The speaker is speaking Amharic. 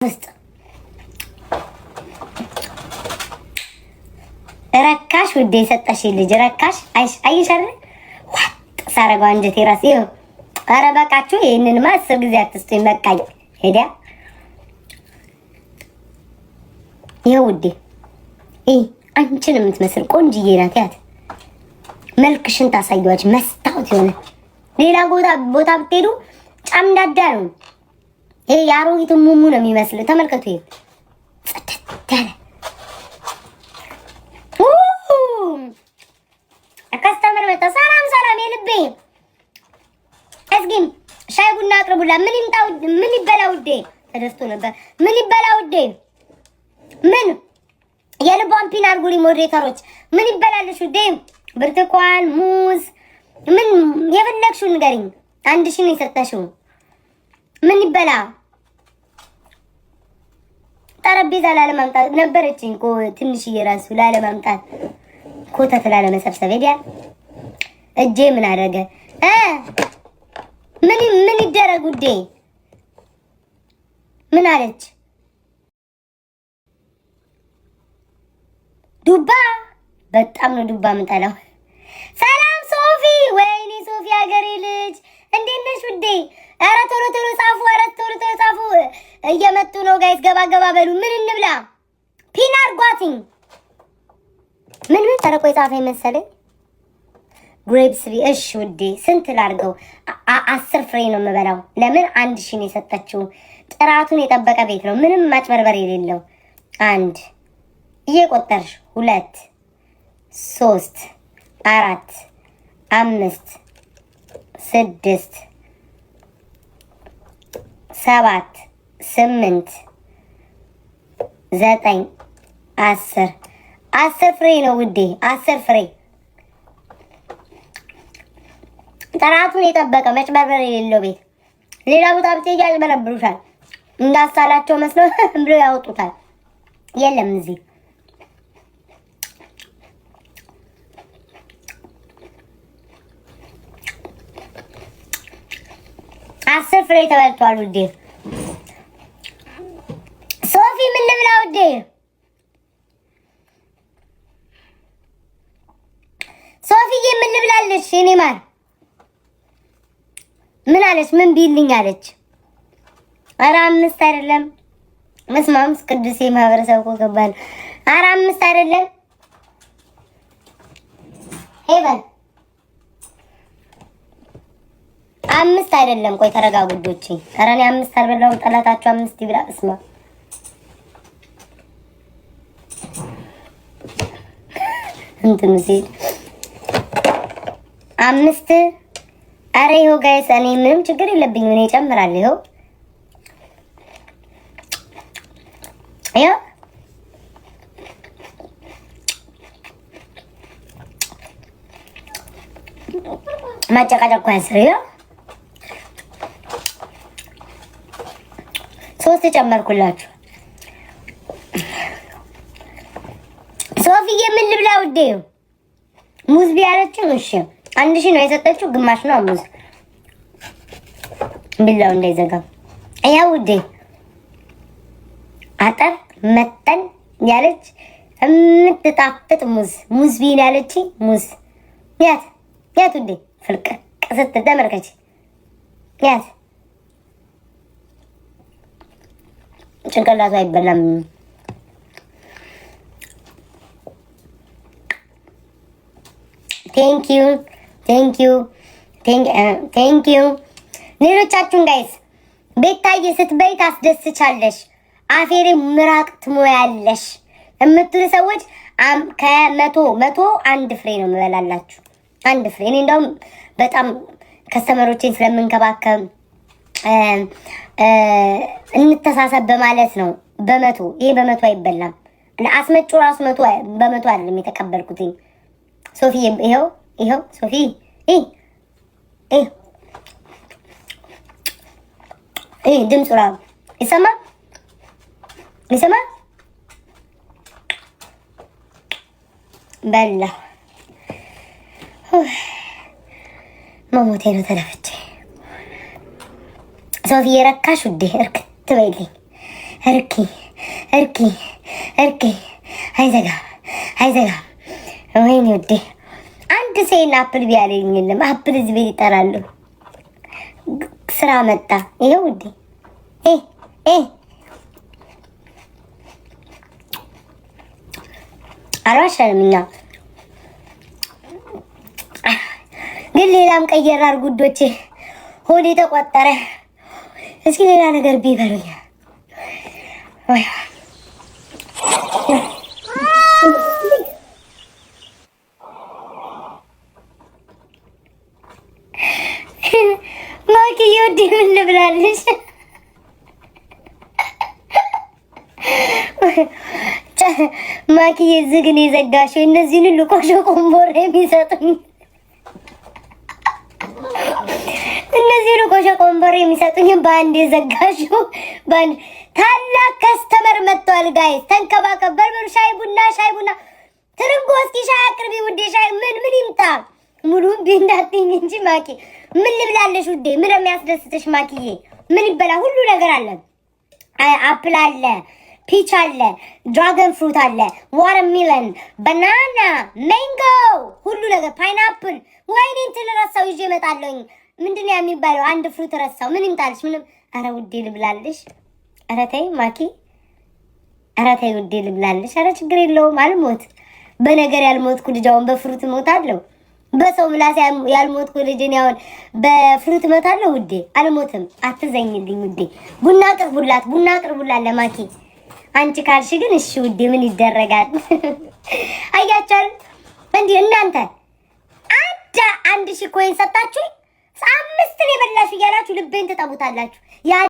ውስጥ ረካሽ ውዴ የሰጠሽ ልጅ ረካሽ አይሻል ዋጥ ሳረጋ አንጀቴ ራስ ይኸው። ኧረ በቃችሁ። ይሄንንማ 10 ጊዜ አትስጡኝ። በቃኝ ሄዳ ይኸው ውዴ አንቺን የምትመስል ቆንጅዬ ናት። ያት መልክሽን ታሳየዋች መስታወት የሆነ ሌላ ቦታ ብትሄዱ ጫምዳዳ ነው። ይሄ ያሮጊት ሙሙ ነው የሚመስለው። ተመልከቱ። ይሄ ጽድት ያለ ከስተመር መጣ። ሰላም የልቤ እስኪ ሻይ ቡና አቅርቡላ። ምን ይበላ ውዴ? ተደስቶ ነበር። ምን ይበላ ውዴ? ምን የልቧን ፒን አድርጉልኝ ሞዴሬተሮች። ምን ይበላልሽ ውዴ? ብርቱካን፣ ሙዝ፣ ምን የፈለግሽው ንገሪኝ። 1000 ነው የሰጠሽው። ምን ይበላ? ጠረጴዛ ላለማምጣት ነበረችኝ እኮ ትንሽዬ ራሱ ላለማምጣት ኮተት ላለመሰብሰብ ሄዲያ እጄ ምን አደረገ? ምን ይደረግ ውዴ? ምን አለች? ዱባ በጣም ነው ዱባ የምጠላው። ሰላም ሶፊ። ወይኔ ሶፊ ሀገሬ ልጅ እንዴት ነሽ ውዴ? ኧረ ቶሎ ጻፉ። ኧረ ቶሎ ጻፉ። እየመጡ ነው ጋይስ። ገባ በሉ። ምን እንብላ? ፒን አድርጓትኝ። ምን ተረቆይ ጻፈኝ መሰለኝ። ግሬፕስ እሺ ውዴ ስንት ላድርገው? 10 ፍሬ ነው የምበላው። ለምን 1000 ነው የሰጠችው። ጥራቱን የጠበቀ ቤት ነው። ምንም ማጭበርበር የሌለው። 1 እየቆጠርሽ 2 3 4 5 6 7 8 9 10 ፍሬ ነው ውዴ። 10 ፍሬ ጥራቱን የጠበቀ መጭበርበር የሌለው ቤት። ሌላ ቦታ ብትሄጂ ያጭበረብሩሻል። እንዳሳላቸው መስሎ ብሎ ያወጡታል። የለም እዚህ አስር ፍሬ ተበልቷል ውዴ። ሶፊ ምን ልብላ ውዴ? ሶፊዬ ምን ልብላለሽ? የኔ ማር ምን አለች? ምን ቢልኝ አለች? ኧረ 5 አይደለም። መስማም ቅዱስ የማህበረሰብ እኮ ገባል። ኧረ 5 አይደለም። ሄቨን 5 አይደለም። ቆይ ተረጋጉ ውዶቼ። ኧረ እኔ 5 አልበላሁም። ጠላታችሁ 5 ይብላ። እስማ እንትን ሲል 5 ኧረ ይኸው ጋይስ፣ እኔ ምንም ችግር የለብኝም። እኔ እጨምራለሁ። ይኸው ማጨቃጨቅ ያስር። 3 ጨመርኩላችሁ። ሶፊዬ ምን ልብላ ውዴ? ሙዝ ቢያለችው እሺ 1000 ነው የሰጠችው። ግማሽ ነው ሙዝ። ቢላው እንዳይዘጋ። ያው ውዴ አጠር መጠን ያለች የምትጣፍጥ ሙዝ ቢን ያለች ሙዝ ያት ውዴ ፍልቅቅ ስትል ተመልከች። ያት ጭንቅላቱ አይበላም። ቴንክ ዩ ሌሎቻችሁን ጋይስ። ቤታዬ ስትበይ ታስደስቻለሽ፣ አፌሬ ምራቅ ትሞያለሽ የምትሉ ሰዎች ከ100 1 ፍሬ ነው የምበላላችሁ። 1 ፍሬ። እኔ እንደውም በጣም ከስተመሮቼን ስለምንከባከብ እንተሳሰብ በማለት ነው። በ100 ይሄ በ100 አይበላም። ለአስመጩ ራሱ 100 በ100 አይደለም የተቀበልኩትኝ። ሶፊ ይኸው ሶፊ ድምፁ ራሱ ይሰማል። በላ መሞቴ ነው ተለፍቼ። ሶፊ የረካሽ ውዴ እርክት በይልኝ። እርኪ አይዘጋ ወይኔ ውዴ አንድ ሴን አፕል ቢያለኝ የለም። አፕል እዚህ ቤት ይጠራሉ። ስራ መጣ ይሄው ውዴ አልዋሻንም እኛ ግን ሌላም ቀየር አድርጉ ጉዶቼ። ሆዴ ተቆጠረ። እስኪ ሌላ ነገር ቢበሉኝ ወይ ማኪዬ ወዲ ምን ልብላለሽ? ማኪዬ ዝግን የዘጋሽው እነዚህን ሁሉ ቆሾ ቆንቦሬ የሚሰጡኝ በአንድ የዘጋሽው በአንድ ታላቅ ከስተመር መጥቷል። ጋይስ ተንከባከብ። በርበሩ ሻይ ቡና ትርንጎ እስኪ ሻይ አቅርቢ ውዴ። ሻይ ምን ይምጣ? ሙሉ ቢንዳትኝ እንጂ ማኪ ምን ልብላለሽ ውዴ? ምን የሚያስደስትሽ ማኪዬ? ምን ይበላ? ሁሉ ነገር አለ። አፕል አለ፣ ፒች አለ፣ ድራገን ፍሩት አለ፣ ዋተርሜለን፣ ባናና፣ ማንጎ፣ ሁሉ ነገር ፓይናፕል። ወይኔ እንትን ረሳው ይዤ እመጣለሁኝ። ምንድን ነው የሚባለው? አንድ ፍሩት ረሳው። ምን ይምጣልሽ? ምንም። ኧረ ውዴ ልብላለሽ። ኧረ ተይ ማኪ፣ ኧረ ተይ ውዴ ልብላለሽ። ኧረ ችግር የለውም አልሞት። በነገር ያልሞትኩ ልጅ አሁን በፍሩት እሞታለሁ። በሰው ምላስ ያልሞትኩ ልጅ እኔ አሁን በፍሩት እሞታለሁ ውዴ። አልሞትም። አትዘኝልኝ ውዴ። ቡና አቅርቡላት ለማኪ። አንቺ ካልሽ ግን እሺ ውዴ፣ ምን ይደረጋል? አያቻል እንዴ እናንተ አንድ ሺህ ኮይን ሰጣችሁ 5 ነው የበላችሁ እያላችሁ ልቤን ትጠቡታላችሁ።